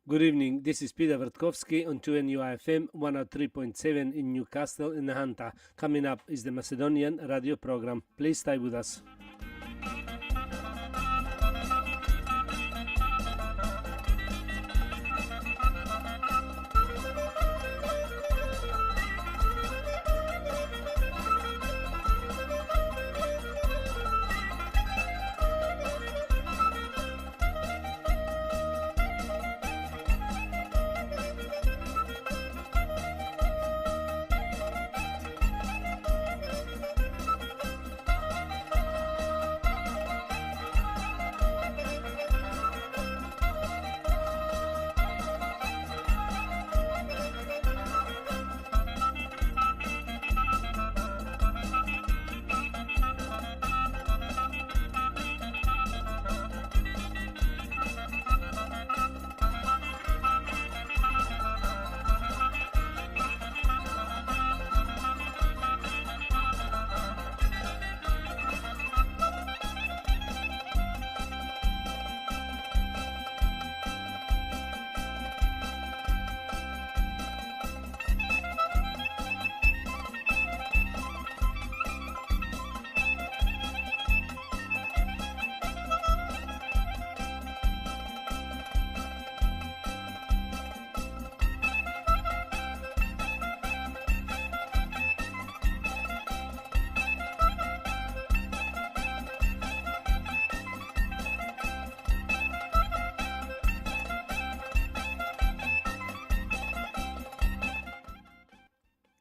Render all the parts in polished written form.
Good evening. This is Peter Vertkovsky on 2NUIFM 103.7 in Newcastle in Nahanta. Coming up is the Macedonian radio program. Please stay with us.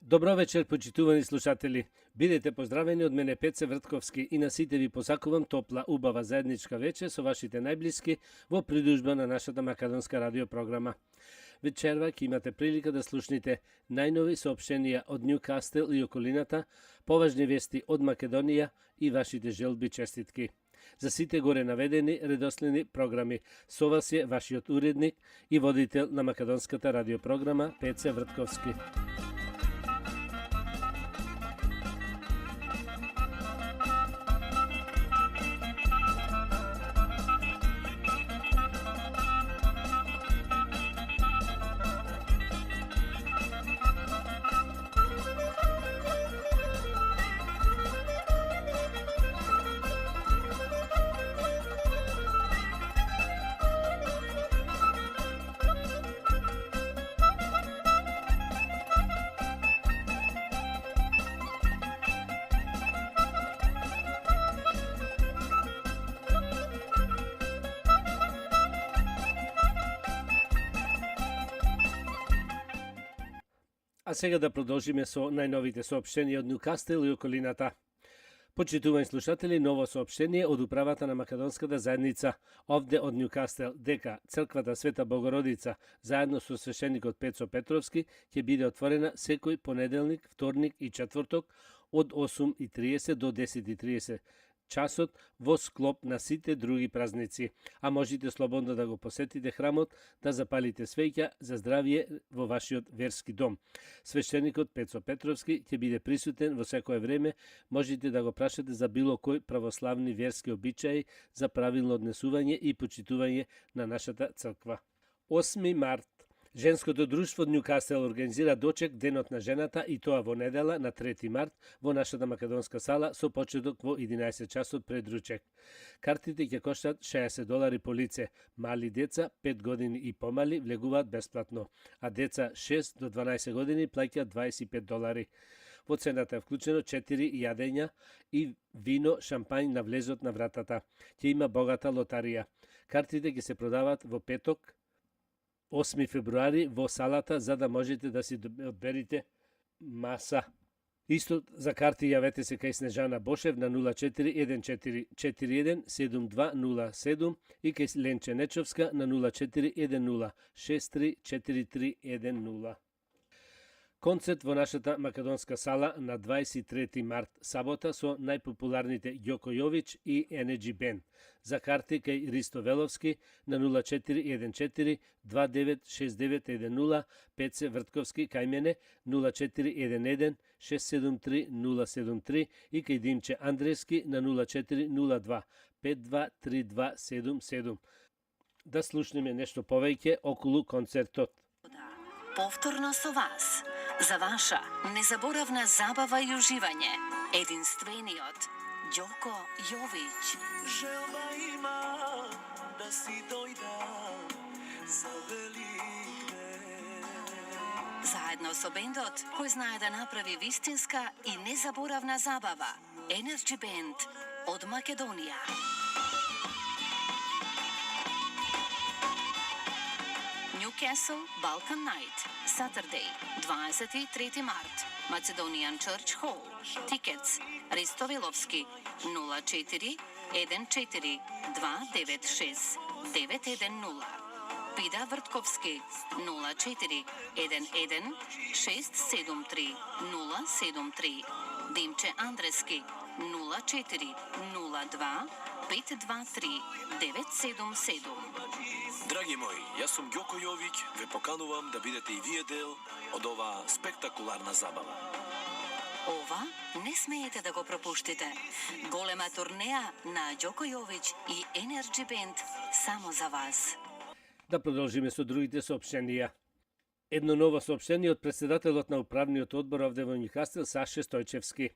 Добро вечер, почитувани слушатели. Бидете поздравени од мене Пеце Вртковски и на сите ви посакувам топла, убава заедничка вечер со вашите најблиски во придружба на нашата македонска радиопрограма. Вечерва ќе имате прилика да слушнете најнови соопштенија од Ньюкастел и околината, поважни вести од Македонија и вашите желби честитки. За сите горе наведени редоследни програми, со вас е вашиот уредник и водител на македонската радиопрограма Пеце Вртковски. А сега да продолжиме со најновите соопштенија од Ньюкастел и околината. Почитувани слушатели, ново соопштение од управата на македонската заедница овде од Ньюкастел дека црквата Света Богородица заедно со свештеникот Пецо Петровски ќе биде отворена секој понеделник, вторник и четврток од 8:30 до 10:30 часот во склоп на сите други празници, а можете слободно да го посетите храмот, да запалите свеќа за здравје во вашиот верски дом. Свештеникот Пецо Петровски ќе биде присутен во секое време, можете да го прашате за било кој православни верски обичаи за правилно однесување и почитување на нашата црква. 8 март Женското друштво од Ньюкастел организира дочек Денот на жената и тоа во недела на 3 март во нашата македонска сала со почеток во 11 часот пред ручек. Картите ќе коштат $60 по лице. Мали деца 5 години и помали влегуваат бесплатно, а деца 6 до 12 години плаќаат $25. Во цената е вклучено 4 јадења и вино, шампањ на влезот на вратата. Ќе има богата лотарија. Картите ќе се продаваат во петок 8 февруари во салата за да можете да си одберите маса. Исто за карти јавете се кај Снежана Бошев на 0414417207 и кај Ленче Нечовска на 0410634310. Концерт во нашата македонска сала на 23 март, сабота со најпопуларните Јоко Јович и Energy Band. За карти кај Ристо Веловски на 0414296910, Пеце Вртковски кај мене 0411673073 и кај Димче Андрески на 0402523277. Да слушнеме нешто повеќе околу концертот. Повторно со вас, за ваша незаборавна забава и уживање, единствениот Ѓоко Јович. Желба има да си дојдам за Великден. Заедно со бендот, кој знае да направи вистинска и незаборавна забава, Energy Band од Македонија. Newcastle Balkan Night, Saturday, 23 март, Macedonian Church Hall. Tickets, Risto Vilovski, 04 14 296 910. Пида Вртковски, 04 11 673 073. Димче Андрески, 04 02 523 977. Драги мои, јас сум Ѓоко Јович, ве поканувам да бидете и вие дел од оваа спектакуларна забава. Ова не смеете да го пропуштите. Голема турнеја на Ѓоко Јович и Energy Band само за вас. Да продолжиме со другите соопштенија. Едно ново соопштение од председателот на управниот одбор овде во Нјукастел, Саше Стојчевски.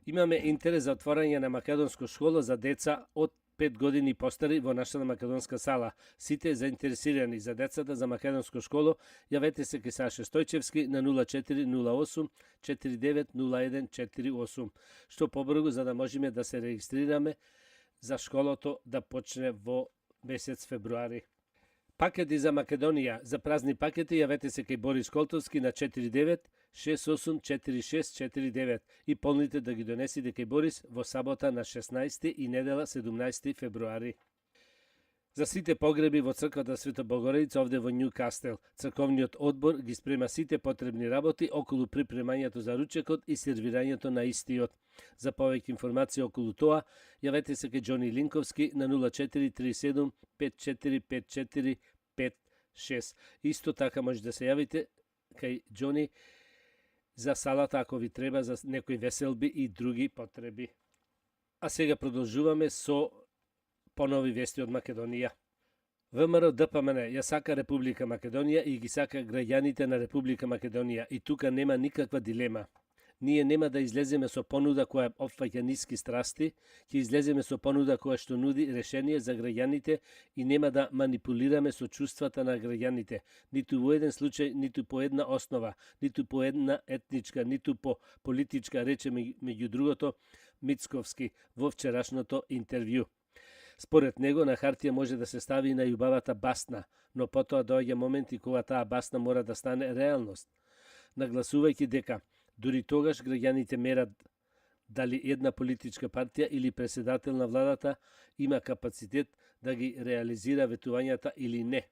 Имаме интерес за отворање на македонска школа за деца од 5 години постари во нашата македонска сала. Сите заинтересирани за децата за македонско школо, јавете се кај Саше Стојчевски на 0408 490148. Што побрзо за да можеме да се регистрираме за школото да почне во месец февруари. Пакети за Македонија, за празни пакети, јавете се кај Борис Колтовски на 49 68 4649 и полните да ги донесите кај Борис во сабота на 16 и недела 17 февруари. За сите погреби во црквата Света Богородица овде во Нјукастел, црковниот одбор ги спрема сите потребни работи околу припремањето за ручекот и сервирањето на истиот. За повеќе информации околу тоа, јавете се кај Џони Линковски на 0437 5454 56. Исто така може да се јавите кај Џони за салата ако ви треба за некои веселби и други потреби. А сега продолжуваме со понови вести од Македонија. ВМРО ДПМН ја сака Република Македонија и ги сака граѓаните на Република Македонија и тука нема никаква дилема. Ние нема да излеземе со понуда која опфаќа ниски страсти, ќе излеземе со понуда која што нуди решение за граѓаните и нема да манипулираме со чувствата на граѓаните, ниту во еден случај, ниту по една основа, ниту по една етничка, ниту по политичка, рече меѓу другото Мицковски во вчерашното интервју. Според него, на хартија може да се стави и најубавата басна, но потоа доаѓа моменти кога таа басна мора да стане реалност. Нагласувајќи дека дури тогаш граѓаните мерат дали една политичка партија или председател на владата има капацитет да ги реализира ветувањата или не.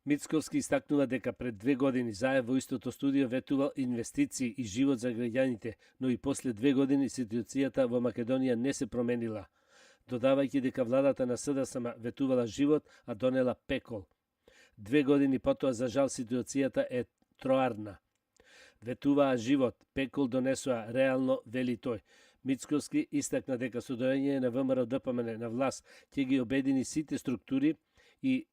Мицковски истакнува дека пред 2 години заедно во истото студио ветувал инвестиции и живот за граѓаните, но и после 2 години ситуацијата во Македонија не се променила, додавајќи дека владата на СДСМ ветувала живот, а донела пекол. 2 години потоа, за жал, ситуацијата е троарна. Ветуваа живот, пекол донесоа, реално, вели тој. Мицковски истакна дека со доаѓање на ВМРО ДПМН на власт ќе ги обедини сите структури и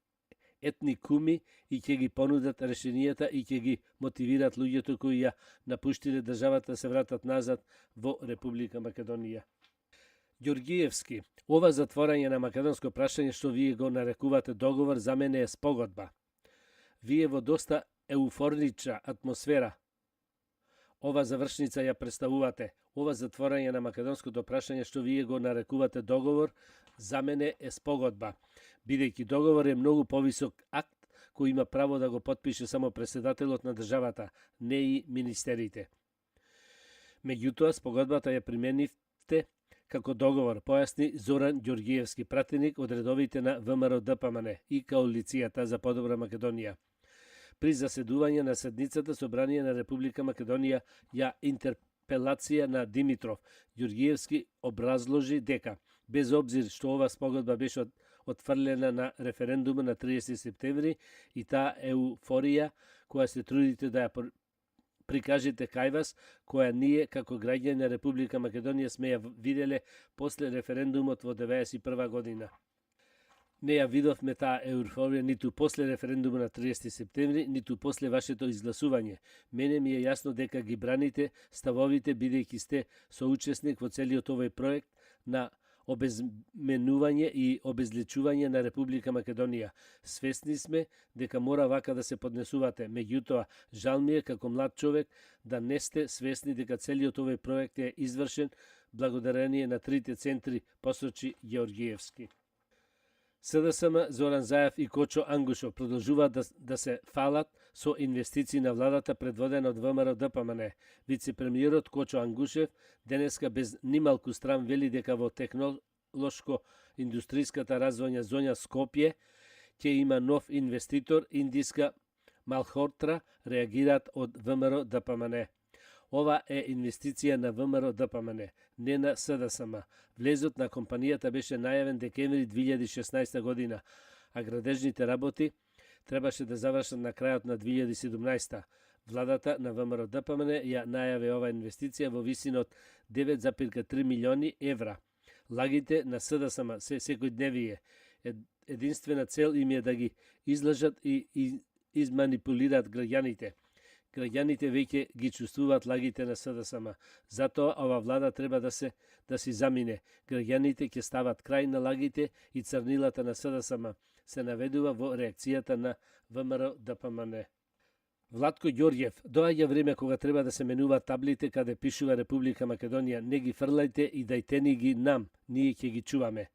етни куми и ќе ги понудат решенијата и ќе ги мотивират луѓето кои ја напуштиле државата да се вратат назад во Република Македонија. Ѓоргиевски, ова затворање на македонско прашање што вие го нарекувате договор за мене е спогодба. Вие во доста еуфорнична атмосфера ова завршница ја представувате. Ова затворање на македонското прашање што вие го нарекувате договор за мене е спогодба, бидејќи договор е многу повисок акт кој има право да го потпише само председателот на државата, не и министерите. Меѓутоа, спогодбата ја применивте како договор, појасни Зоран Ѓоргиевски, пратеник од редовите на ВМРО ДПМН и Коалицијата за подобра Македонија. При заседување на седницата Собрание на Република Македонија ја интерпелација на Димитров, Ѓоргиевски образложи дека, без обзир што ова спогодба беше отфрлена на референдума на 30 септември и таа еуфорија која се трудите да ја прикажете кај вас, која ние како граѓани на Република Македонија сме ја виделе после референдумот во 1991 година. Не ја видовме таа еуфорија ниту после референдумот на 30 септември, ниту после вашето изгласување. Мене ми е јасно дека ги браните ставовите, бидејќи сте соучесник во целиот овој проект на обезменување и обезличување на Република Македонија. Свесни сме дека мора вака да се поднесувате. Меѓутоа, жал ми е како млад човек да не сте свесни дека целиот овој проект е извршен благодарение на трите центри, посочи Георгиевски. СДСМ, Зоран Заев и Кочо Ангушов продолжуваат да се фалат со инвестиции на владата предводена од ВМРО ДПМН. Вице-премиерот Кочо Ангушев денеска без нималку страм вели дека во технолошко-индустријската развојна зона Скопје ќе има нов инвеститор, индиска Малхортра, реагираат од ВМРО ДПМН. Ова е инвестиција на ВМРО ДПМН, не на СДСМ. Влезот на компанијата беше најавен декември 2016 година, а градежните работи требаше да завршат на крајот на 2017. Владата на ВМРО ДПМН ја најави ова инвестиција во висина од 9,3 милиони евра. Лагите на СДСМ се секојдневие. Единствена цел им е да ги излажат и изманипулираат граѓаните. Граѓаните веќе ги чувствуваат лагите на СДСМ. Затоа ова влада треба да си замине. Граѓаните ќе стават крај на лагите и црнилата на СДСМ, се наведува во реакцијата на ВМРО ДПМН. Владко Ѓорѓев, доаѓа време кога треба да се менуваат таблите каде пишува Република Македонија. Не ги фрлајте и дајте ни ги нам, ние ќе ги чуваме.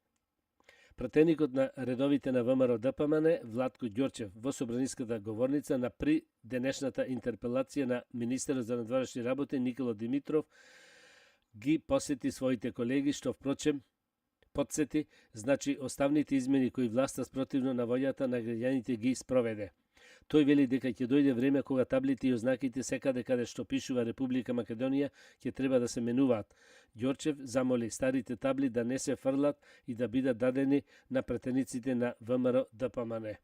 Пратеникот на редовите на ВМРО ДПМН, Владко Ѓорчев, во собраниската говорница на при денешната интерпелација на министерот за надворешни работи Никола Димитров, ги посети своите колеги, што впрочем подсети, значи оставните измени кои власта спротивно на волјата на граѓаните ги спроведе. Тој вели дека ќе дојде време кога таблите и ознаките секаде каде што пишува Република Македонија ќе треба да се менуваат. Ѓорчев замоли старите табли да не се фрлат и да бидат дадени на претениците на ВМРО ДПМН.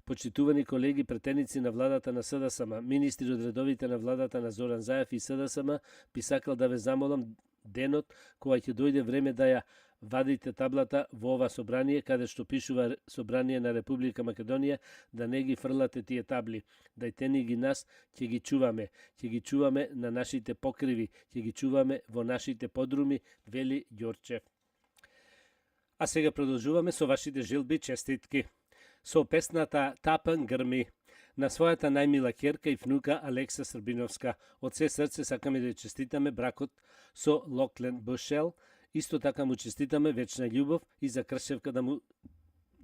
Почитувани колеги претеници на владата на СДСМ, министри од редовите на владата на Зоран Заев и СДСМ, би сакал да ве замолам денот кога ќе дојде време да ја вадите таблата во ова собрание, каде што пишува Собрание на Република Македонија, да не ги фрлате тие табли. Дајте ни ги нас, ќе ги чуваме. Ќе ги чуваме на нашите покриви, ќе ги чуваме во нашите подруми, вели Ѓорчев. А сега продолжуваме со вашите желби честитки. Со песната Тапан грми на својата најмила ќерка и внука Алекса Србиновска. Од се срце сакаме да честитаме бракот со Локлен Бушел. Исто така му честитаме вечна љубов и за кршевка да му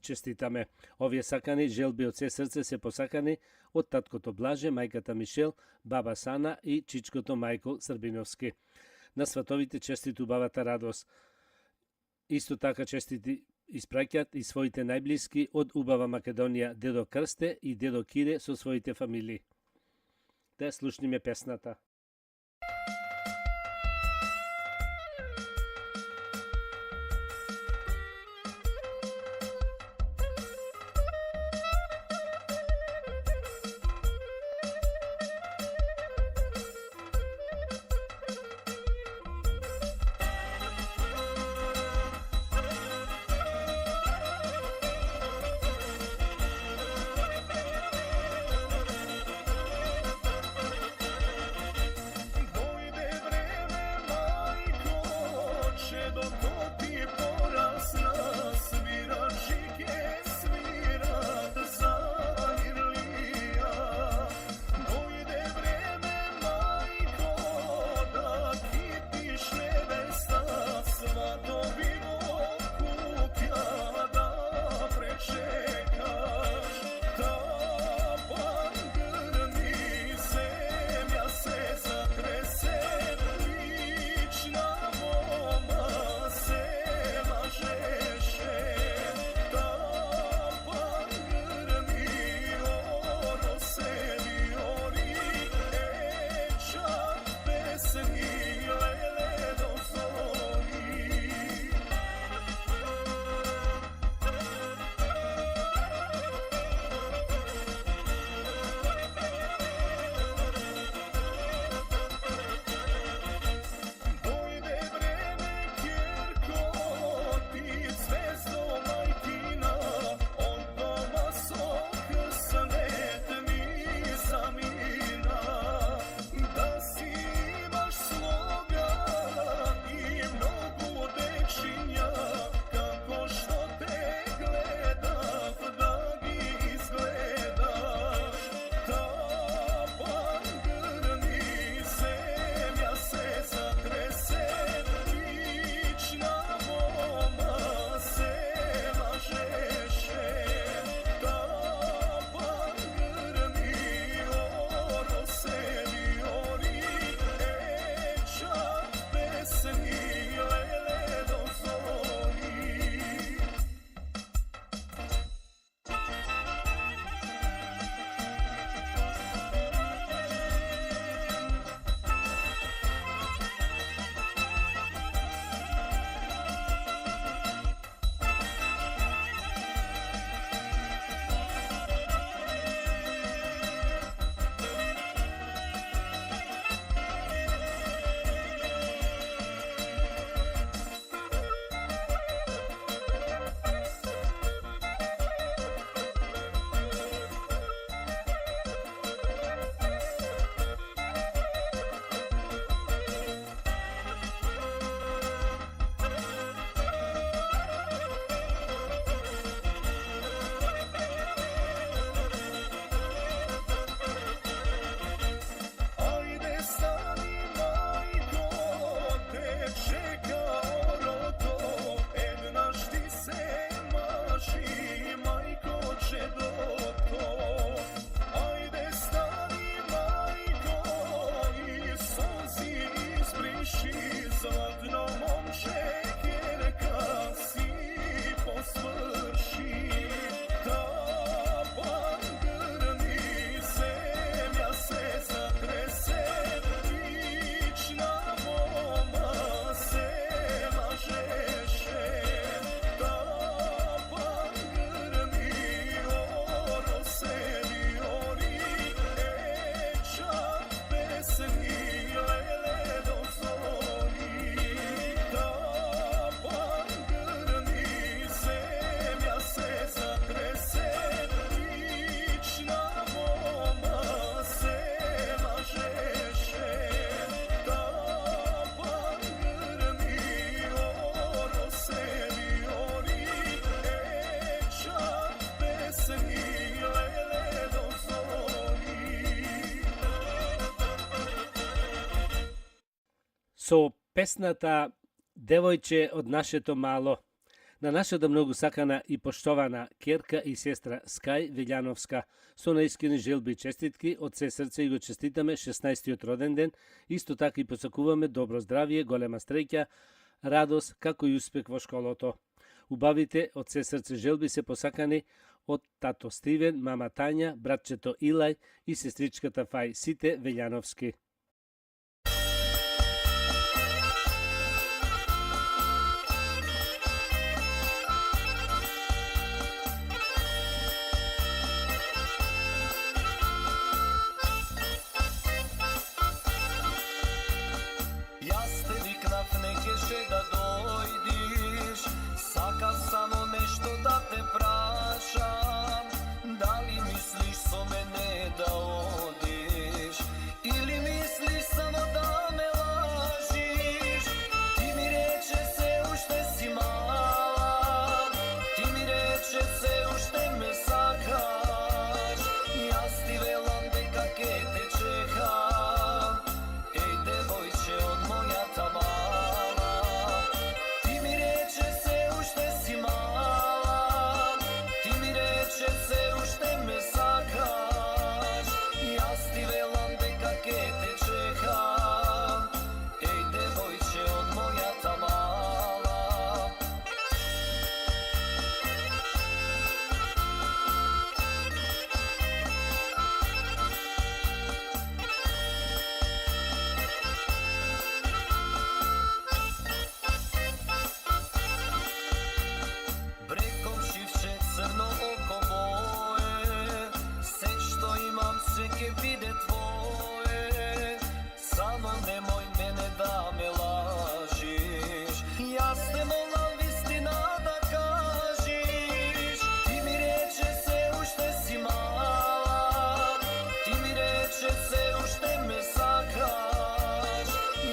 честитаме. Овие сакани желби од се срце се посакани од таткото Блаже, мајката Мишел, баба Сана и чичкото Мајкол Србиновски. На сватовите честиту бабата Радост. Исто така честити испраќат и своите најблиски од убава Македонија, дедо Крсте и дедо Кире со своите фамилии. Да слушниме песната. со песната Девојче од нашето мало, на нашата многу сакана и поштована керка и сестра Скај Велјановска, со наискрени желби и честитки, од се срце и го честитаме 16-тиот роден ден, исто така и посакуваме добро здравје, голема среќа, радост, како и успех во школото. Убавите од се срце желби се посакани од тато Стивен, мама Тања, братчето Илај и сестричката Фај, сите Велјановски. Јас те викнав, не кеше да дојдиш, сакав само нешто да те прашам, дали мислиш со мене да одиш, или мислиш само да ме лажиш? Ти ми рече се уште си мала, ти ми рече се уште ме сакаш, јас ти велам дека ке те чекам, еј девојче од мојата мала. Ти ми рече се уште си мала, ти ми рече се уште ме сакаш, јас ти велам дека ке те чекам, еј девојче од мојата мала. Брекомшивче црно око мое, се што имам се ке биде твое, само немој мене да ме лажиш, јас те молам вистина да кажиш. Ти ми рече се уште си мала, ти ми рече се уште ме сакаш,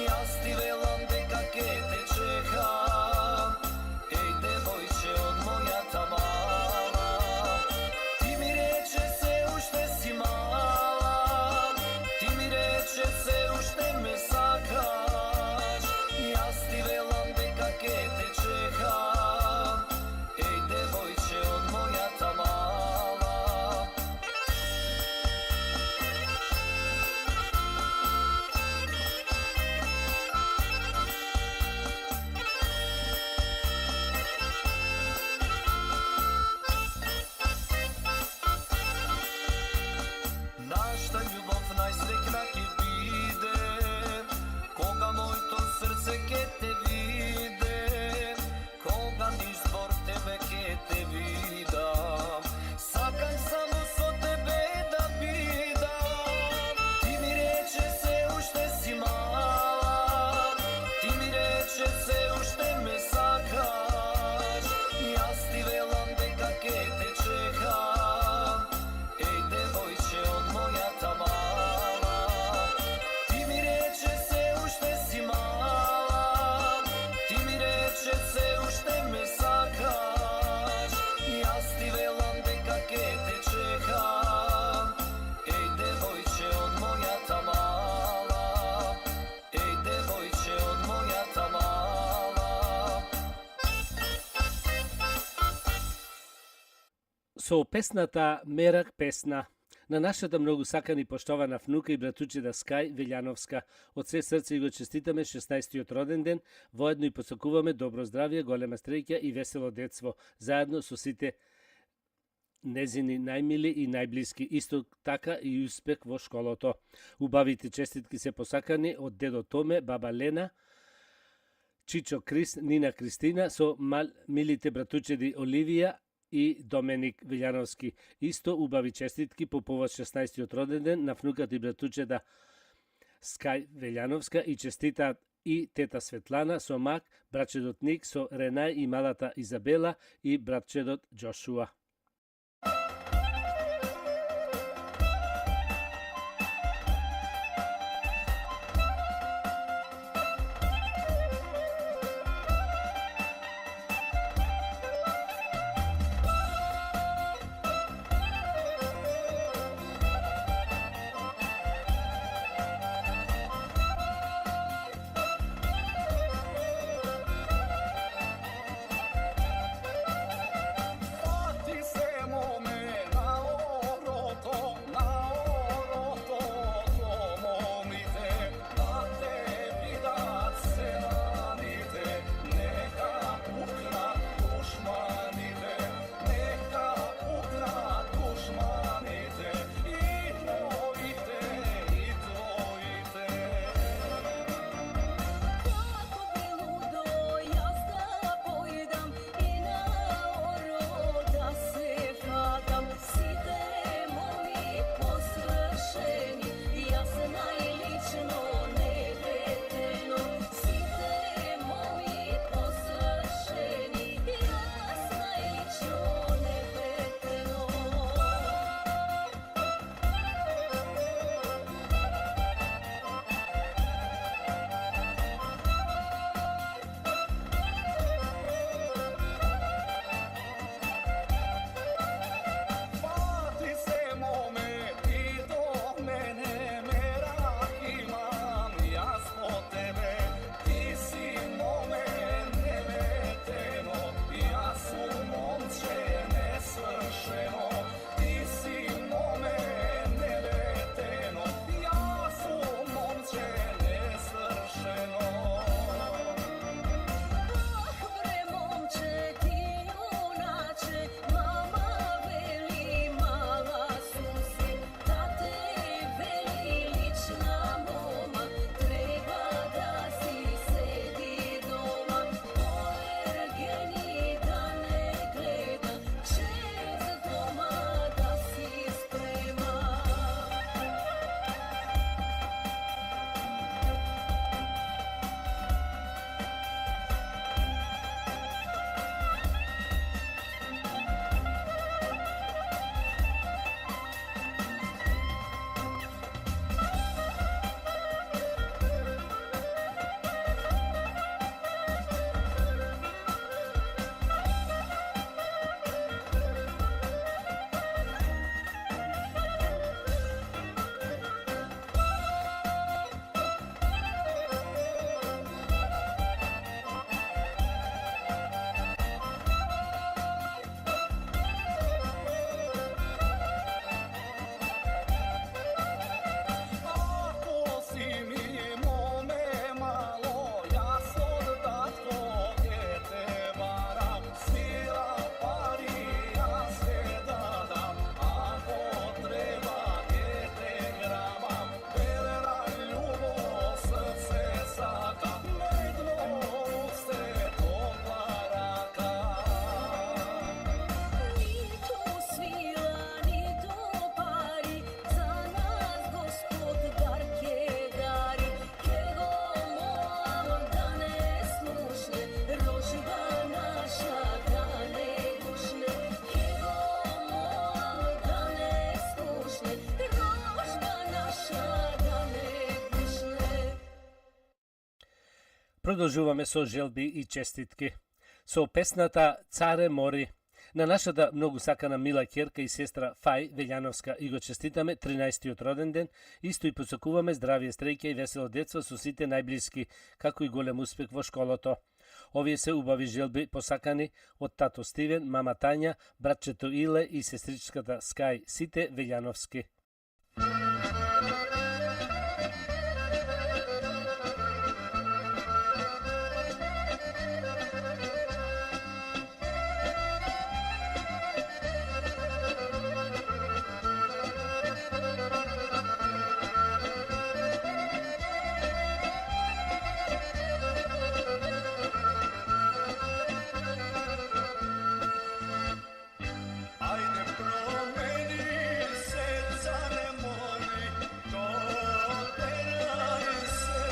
јас ти велам дека ке те чекам, еј девојче од мојата мала. Ти ми рече се уште си мала, ти ми рече се уште ме сакаш, јас ти велам дека ке те чекам, еј девојче од мојата мала. Нашата љубов најсрекна ќе биде, кога моето срце ќе те виде, кога низ двор тебе ќе те видам, сакам само со тебе да бидам. Ти ми рече се уште си мала, ти ми рече се уште ме сакаш, јас ти велам дека ке те чекам, еј девојче од мојата мала. Ти ми рече се уште си мала, ти ми рече се уште ме сакаш, јас ти велам дека ке те чекам, еј девојче од мојата мала, еј девојче од мојата мала. Со песната Мерак песна, на нашата многу сакани поштована внука и братучета Скај Велјановска, од се срце и го честитаме 16-тиот роден ден, воедно и посакуваме добро здравје, голема среќа и весело детство, заедно со сите незини најмили и најблиски, исто така и успех во школото. Убавите честитки се посакани од дедо Томе, баба Лена, Чичо Крис, Нина Кристина, со милите братучеди Оливија и Доменик Велјановски. Исто убави честитки по повод 16-тиот роден ден на внуката и братучета Скај Велјановска и честитаат и тета Светлана со мак, братчедот Ник со Ренај и малата Изабела и братчедот Джошуа. Продолжуваме со желби и честитки. Со песната Царе мори. На нашата многу сакана мила ќерка и сестра Фај Велјановска и го честитаме 13-тиот роден ден, исто и посакуваме здравје, стреќа и весело детство со сите најблиски, како и голем успех во школото. Овие се убави желби посакани од тато Стивен, мама Тања, братчето Иле и сестричката Скај, сите Велјановски. Ajde promeni se, care mori, doteraj se.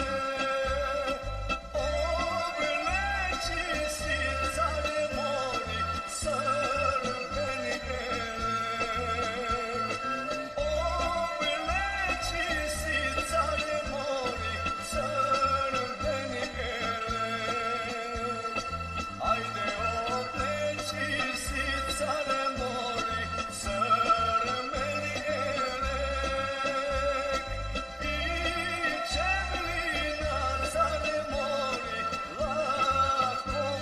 Obleči si, care mori, srbeni elek. Obleči si, care mori, srbeni elek. Ajde obleči si, care mori, srbeni elek. I čeblina, care mori, lakovani.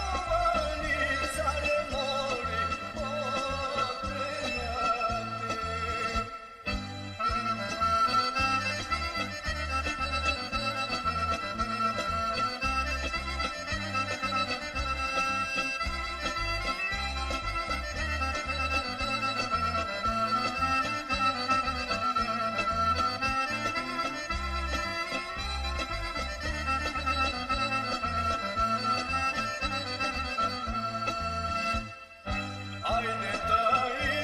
Lakovani, care mori, okrenati. Ajde da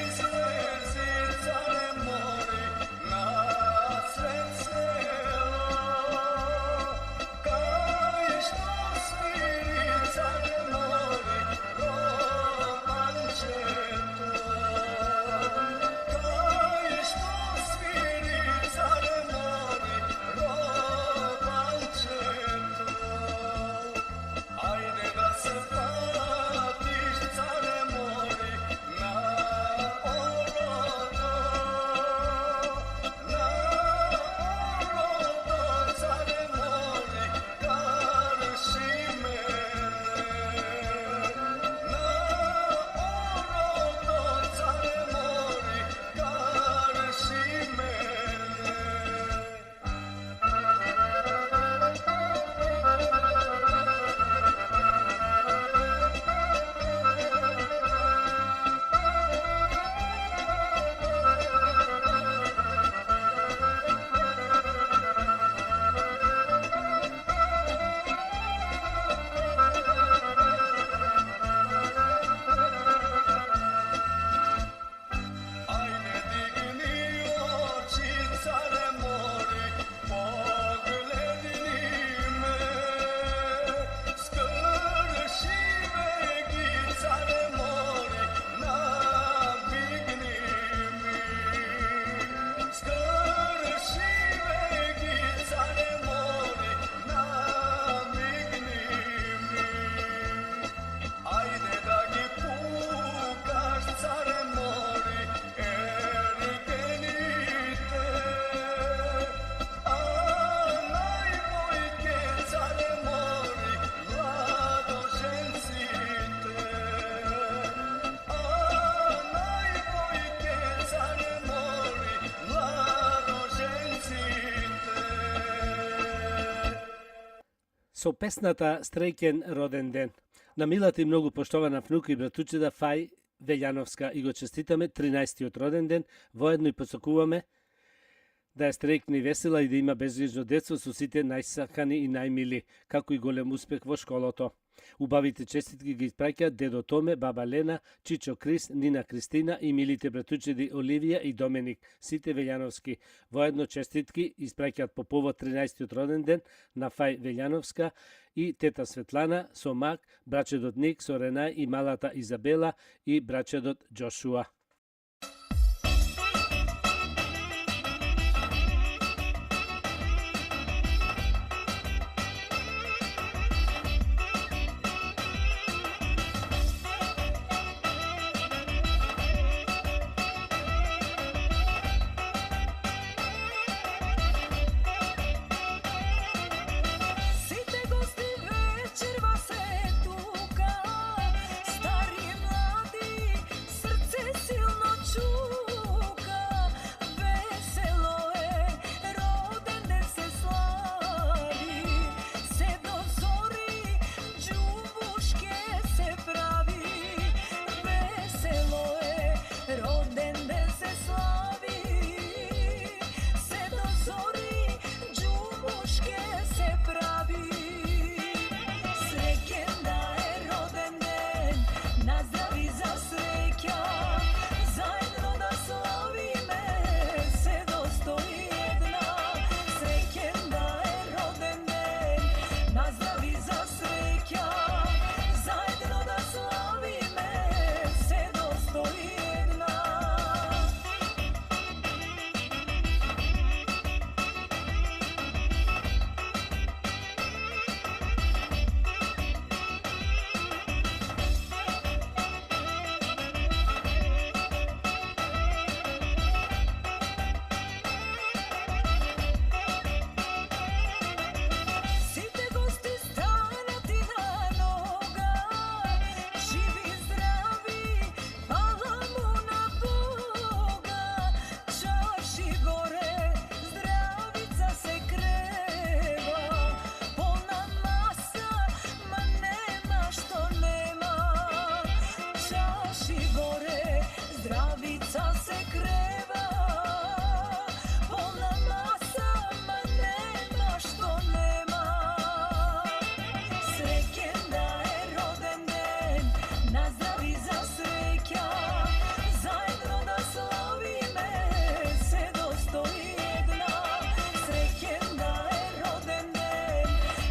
izlezi, care mori, na svet selo. Kaj što sviri, care mori, romanče to. Kaj što sviri, care mori, romanče to. Ajde da se vratiš, care mori, na orodo. Na orodo, care mori, karši mene. Na orodo, care mori, karši mene. Ajde digni oči, care mori, pogledni me. Skrši vegi, care mori, namigni mi. Skrši vegi, care mori, namigni mi. Ajde da gi pukaš, care mori, ergenite. A najbojke, care mori, mladožencite. A najbojke, care mori, mladožencite. Со песната Стреќен роден ден. На милата и многу поштована внука и братучеда Фај Велјановска и го честитаме 13-тиот роден ден, воедно и посакуваме да е среќна и весела и да има безгрижно детство со сите најсакани и најмили, како и голем успех во школото. Убавите честитки ги испраќаат дедо Томе, баба Лена, Чичо Крис, Нина Кристина и милите братучеди Оливија и Доменик, сите Велјановски. Воедно честитки испраќаат по повод 13-тиот роден ден на Фај Велјановска и тета Светлана со Мак, брачедот Ник со Ренај и малата Изабела и брачедот Џошуа.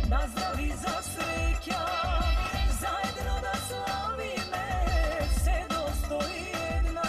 nazdravi za sreća, zajedno da slavime se dostoji jedna.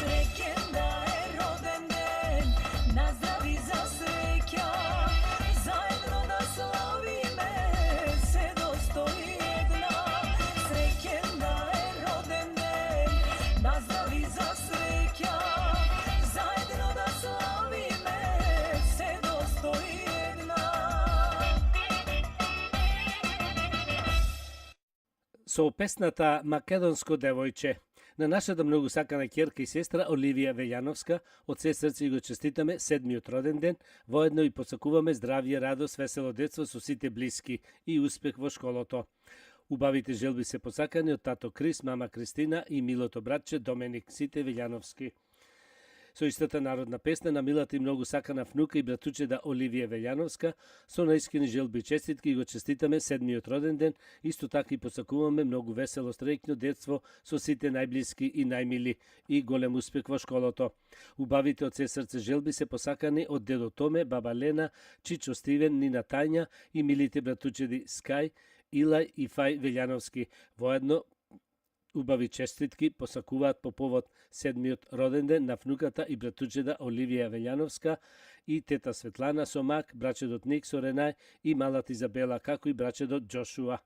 Srećen da je roden den, nazdravi za sreća, zajedno da slavime se dostoji jedna. Srećen da je roden den, nazdravi za sreća, zajedno da slavime se dostoji jedna. Со песната Македонско девојче на нашата многу сакана ќерка и сестра Оливија Вејановска, од се срце го честитаме 7-миот роден ден, воедно и посакуваме здравје, радост, весело детство со сите блиски и успех во школото. Убавите желби се посакани од тато Крис, мама Кристина и милото братче Доменик, сите Вејановски. Со истата народна песна на милата и многу сакана внука и братучеда Оливија Вејановска, со наискрени желби и честитки го честитаме 7-миот роден ден, исто така и посакуваме многу весело среќно детство со сите најблиски и најмили и голем успех во школото. Убавите од се срце желби се посакани од дедо Томе, баба Лена, Чичо Стивен, Нина Тања и милите братучеди Скај, Илај и Фај Вејановски. Воедно убави честитки посакуваат по повод 7-миот роден ден на внуката и братучеда Оливија Вејановска и тета Светлана со Мак, брачедот Ник со Ренај и малата Изабела, како и брачедот Джошуа.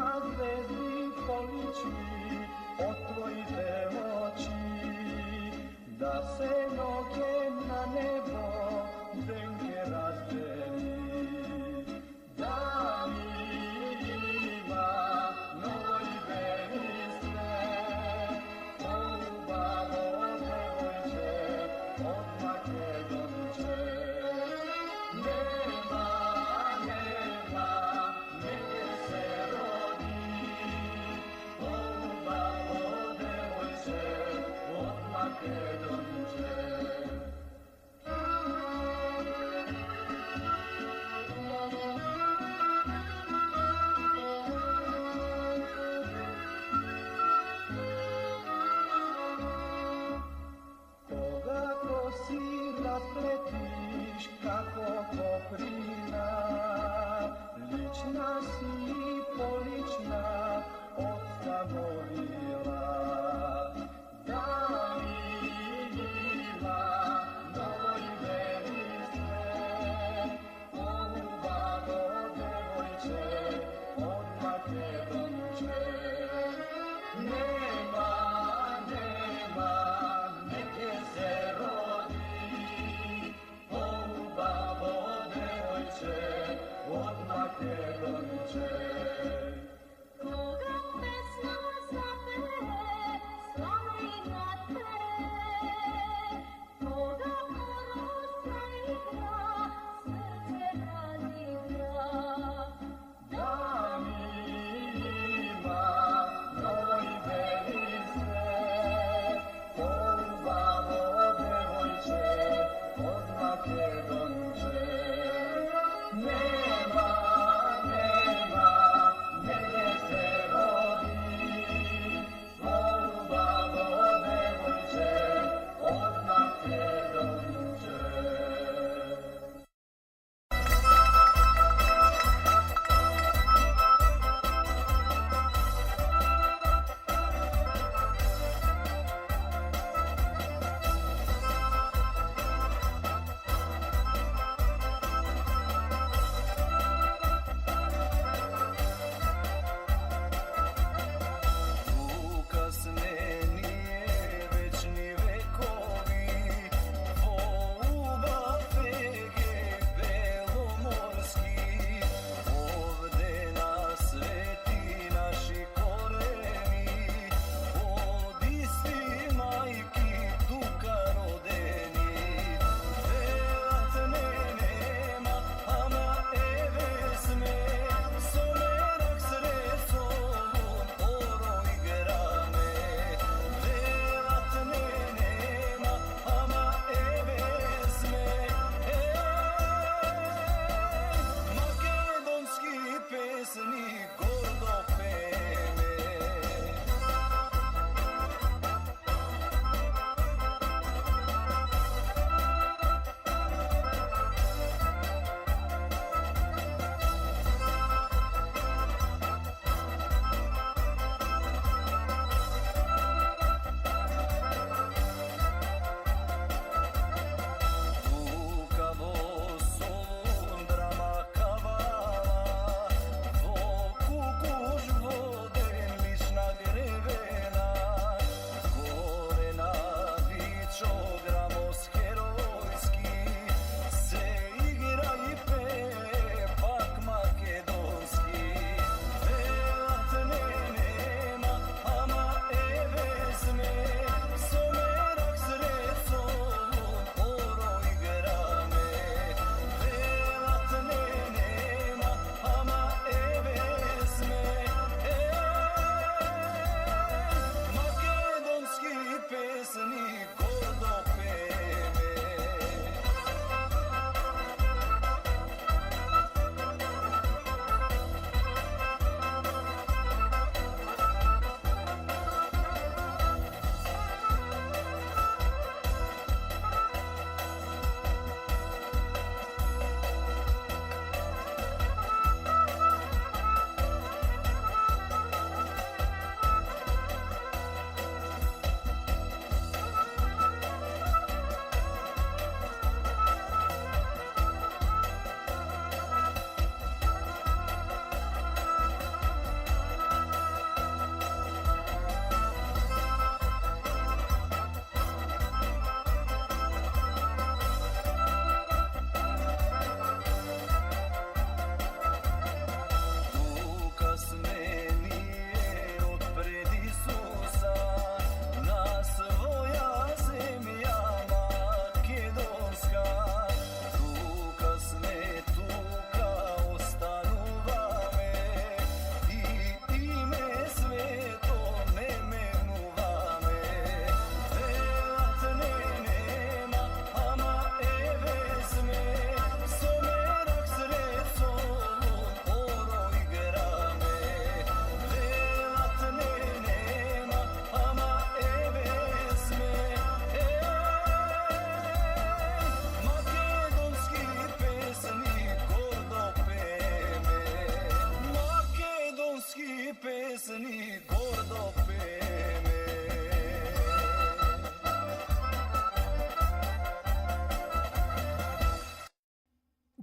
Makedonče.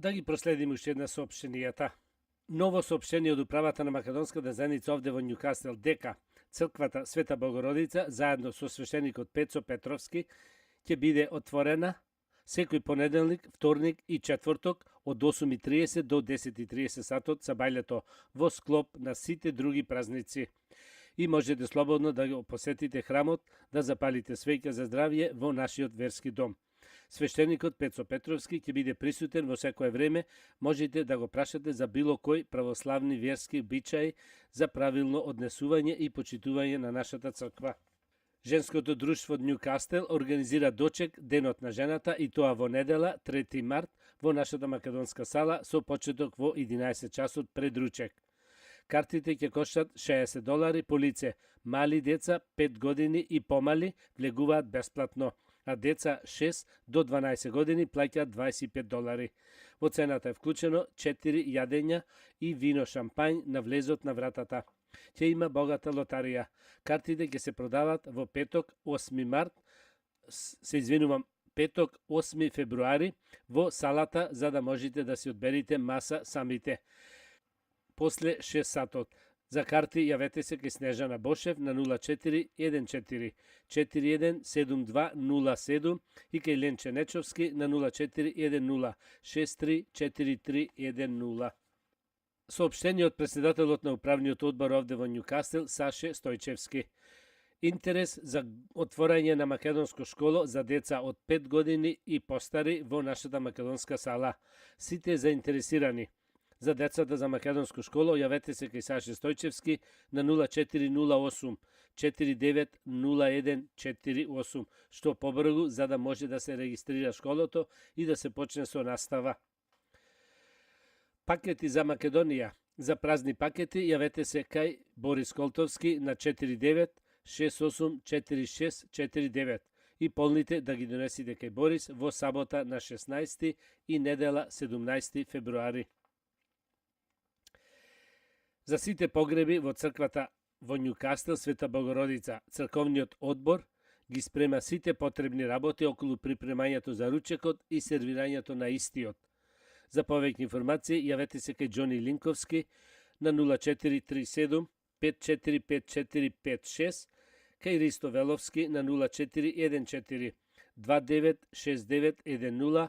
Да ги проследиме уште една соопштенијата. Ново соопштение од управата на македонската заедница овде во Њукастел дека црквата Света Богородица заедно со свештеникот Пецо Петровски ќе биде отворена секој понеделник, вторник и четврток од 8:30 до 10:30 сатот са бајлето во склоп на сите други празници. И можете слободно да го посетите храмот, да запалите свеќа за здравје во нашиот верски дом. Свештеникот Пецо Петровски ќе биде присутен во секое време, можете да го прашате за било кој православни верски обичаи за правилно однесување и почитување на нашата црква. Женското друштво Њукастел организира дочек Денот на жената и тоа во недела 3 март во нашата македонска сала со почеток во 11 часот пред ручек. Картите ќе коштат $60 по лице. Мали деца 5 години и помали влегуваат бесплатно, а деца 6 до 12 години плаќаат $25. Во цената е вклучено 4 јадења и вино шампањ на влезот на вратата. Ќе има богата лотарија. Картите ќе се продават во петок 8 март, петок 8 февруари во салата за да можете да си одберите маса самите. После 6 сатот. За карти јавете се кај Снежана Бошев на 0414 417207 и кај Ленче Нечовски на 0410 634310. Соопштение од председателот на управниот одбор овде во Њукастел Саше Стојчевски. Интерес за отворање на македонско школо за деца од 5 години и постари во нашата македонска сала. Сите заинтересирани за децата за македонско школо јавете се кај Саше Стојчевски на 0408 490148, што побрзо за да може да се регистрира школото и да се почне со настава. Пакети за Македонија. За празни пакети јавете се кај Борис Колтовски на 49 68 4649 и полните да ги донесите кај Борис во сабота на 16 и недела 17 февруари. За сите погреби во црквата во Њукастел Света Богородица, црковниот одбор ги спрема сите потребни работи околу припремањето за ручекот и сервирањето на истиот. За повеќе информации јавете се кај Џони Линковски на 0437 545456, кај Ристо Веловски на 0414 296910,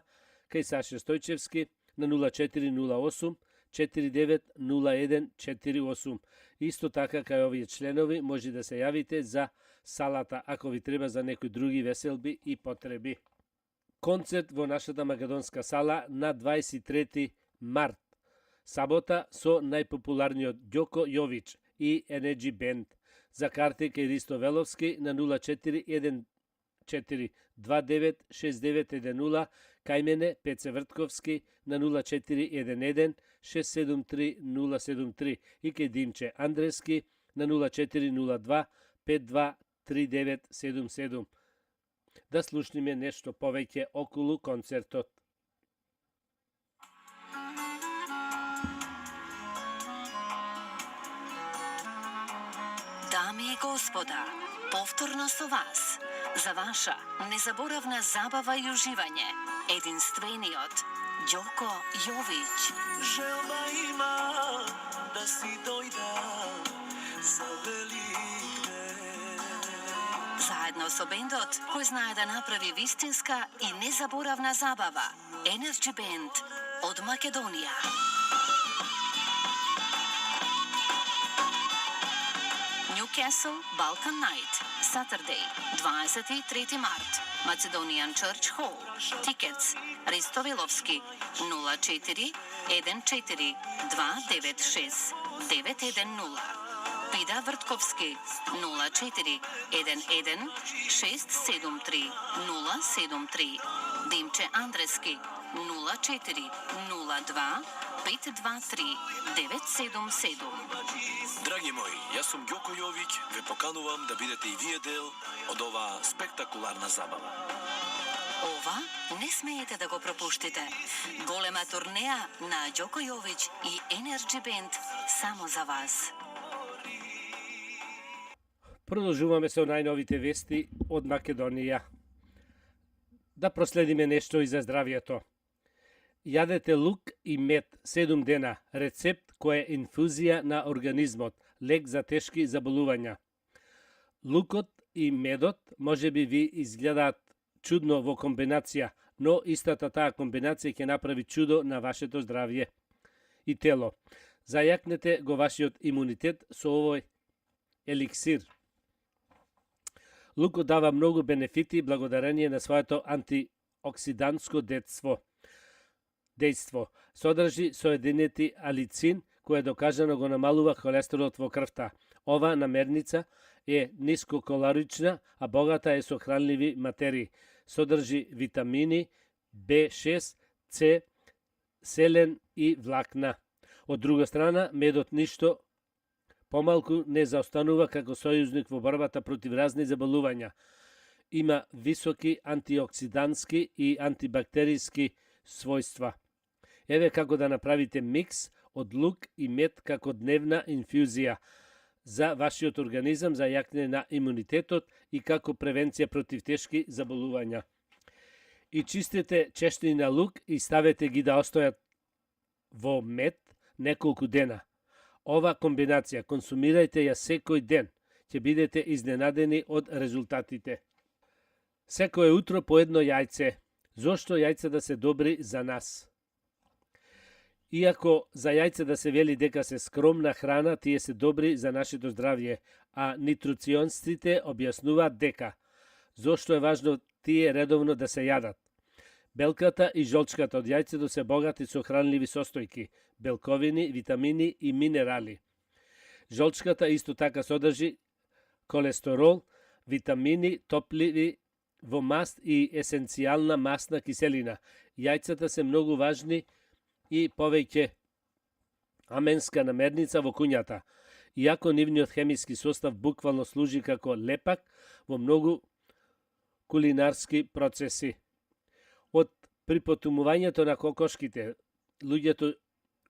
кај Саше Стојчевски на 0408 490148. Исто така кај овие членови може да се јавите за салата ако ви треба за некои други веселби и потреби. Концерт во нашата македонска сала на 23 март. Сабота со најпопуларниот Ѓоко Јович и Energy Band. За карти кај Ристо Веловски на 0414 296910, кај мене Пеце Вртковски на 0411 673 073 и кај Димче Андрески на 0402 523977. Да слушниме нешто повеќе околу концертот. Дами и господа, повторно со вас, за ваша незаборавна забава и уживање, единствениот Ѓоко Јович. Желба има да си дојдам за Великден. Заедно со бендот, кој знае да направи вистинска и незаборавна забава, Energy Band од Македонија. Newcastle Balkan Night, Saturday, 23 март, Macedonian Church Hall. Tickets, Ристо Веловски, 04 14 296 910. Пида Вртковски, 04 11 673 073. Димче Андрески, 04 02 523 977. Драги мои, јас сум Ѓоко Јовиќ, ве поканувам да бидете и вие дел од оваа спектакуларна забава. Ова не смеете да го пропуштите. Голема турнеја на Ѓоко Јович и Energy Band само за вас. Продолжуваме со најновите вести од Македонија. Да проследиме нешто и за здравјето. Јадете лук и мед 7 дена, рецепт кој е инфузија на организмот, лек за тешки заболувања. Лукот и медот може би ви изгледаат чудно во комбинација, но истата таа комбинација ќе направи чудо на вашето здравје и тело. Зајакнете го вашиот имунитет со овој еликсир. Лукот дава многу бенефити благодарение на своето антиоксидантско дејство. Содржи соединети алицин, кој докажано го намалува холестеролот во крвта. Ова намерница е нискокалорична, а богата е со хранливи материи. Содржи витамини B6, C, селен и влакна. Од друга страна, медот ништо помалку не заостанува како сојузник во борбата против разни заболувања. Има високи антиоксидантски и антибактериски својства. Еве како да направите микс од лук и мед како дневна инфузија за вашиот организам, за јакне на имунитетот и како превенција против тешки заболувања. И чистите чештини на лук и ставете ги да остојат во мед неколку дена. Ова комбинација консумирајте ја секој ден. Ќе бидете изненадени од резултатите. Секое утро по едно јајце. Зошто јајца да се добри за нас? Иако за јајце да се вели дека се скромна храна, тие се добри за нашето здравје, а нутриционстите објаснуваат дека зошто е важно тие редовно да се јадат. Белката и жолчката од јајцето се богати со хранливи состојки, белковини, витамини и минерали. Жолчката исто така содржи колестерол, витамини, топливи во маст и есенцијална масна киселина. Јајцата се многу важни и повеќе аменска намерница во куњата, иако нивниот хемиски состав буквално служи како лепак во многу кулинарски процеси. Од припотумувањето на кокошките, луѓето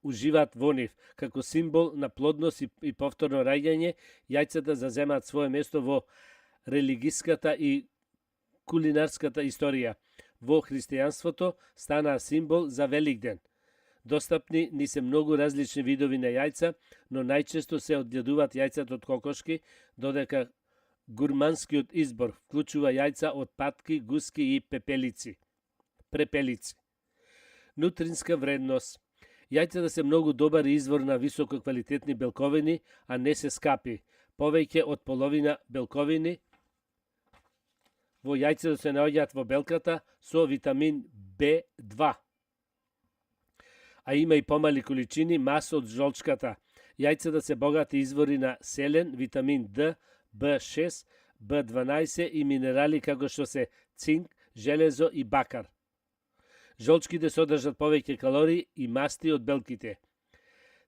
уживаат во нив како символ на плодност и повторно раѓање. Јајцата заземаат свое место во религиската и кулинарската историја. Во христијанството станаа символ за Великден. Достапни ни се многу различни видови на јајца, но најчесто се одгледуваат јајцата од кокошки, додека гурманскиот избор вклучува јајца од патки, гуски и препелици. Нутринска вредност. Јајцата се многу добар извор на високо квалитетни белковини, а не се скапи. Повеќе од половина белковини во јајцето се наоѓаат во белката со витамин B2. А има и помали количини маса од жолчката. Јајцата се богати извори на селен, витамин D, B6, B12 и минерали како што се цинк, железо и бакар. Жолчките содржат повеќе калории и масти од белките.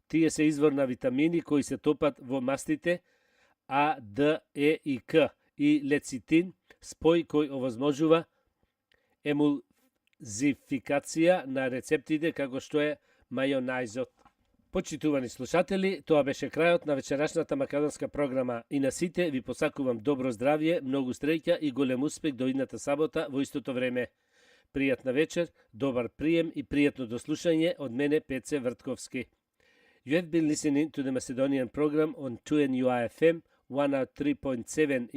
Тие се извор на витамини кои се топат во мастите А, Д, Е и К и лецитин, спој кој овозможува емулзификација на рецептите како што е мајонајзот. Почитувани слушатели, тоа беше крајот на вечерашната македонска програма и на сите ви посакувам добро здравје, многу среќа и голем успех до идната сабота во истото време. Пријатна вечер, добар прием и пријатно дослушање од мене Пеце Вртковски. You have been listening to the Macedonian program on 2NUI FM 103.7